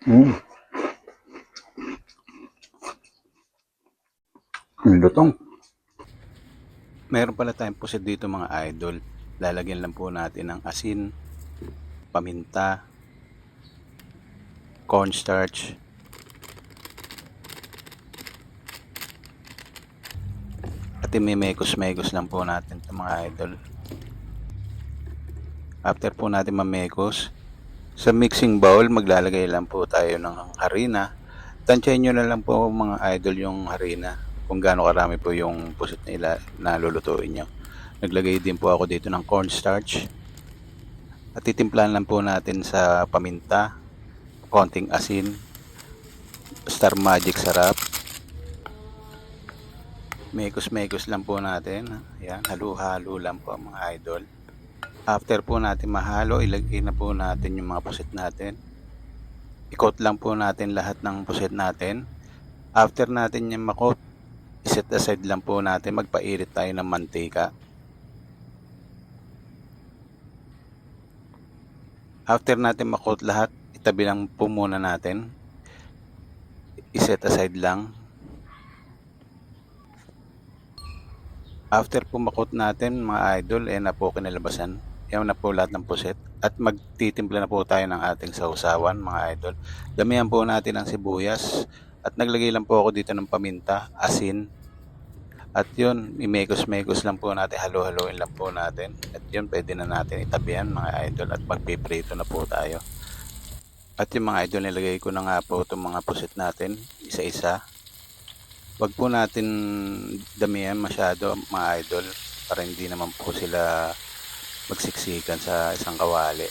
Mm, lutong. Meron pala tayong pusit dito mga idol. Lalagyan lang po natin ng asin, paminta, cornstarch, at imimekos-mekos lang po natin ito mga idol. After po natin mamekos, sa mixing bowl maglalagay lang po tayo ng harina. Tansyahin nyo na lang po mga idol yung harina kung gaano karami po yung pusit na lulutuin nyo. Naglagay din po ako dito ng cornstarch at titimplahan lang po natin sa paminta, konting asin, Star Magic sarap. Mekos-mekos lang po natin. Ayan, halo-halo lang po mga idol. After po natin mahalo, ilagay na po natin yung mga pusit natin. I-coat lang po natin lahat ng pusit natin. After natin yung makot, iset aside lang po natin. Magpairit tayo ng mantika. After natin makot lahat, itabi lang po muna natin. Iset aside lang. After po makot natin mga idol, na po kinalabasan. Yan na po lahat ng puset. At magtitimpla na po tayo ng ating sausawan mga idol. Damihan po natin ang sibuyas. At naglagay lang po ako dito ng paminta, asin. At yun, imekos-mekos lang po natin, halo-haloin lang po natin. At yun, pwede na natin itabihan mga idol at magpiprito na po tayo. At yung mga idol, nilagay ko na nga po itong mga puset natin, isa-isa. Wag po natin damihan masyado mga idol para hindi naman po sila magsiksikan sa isang kawali.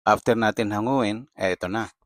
After natin hanguin, ito na.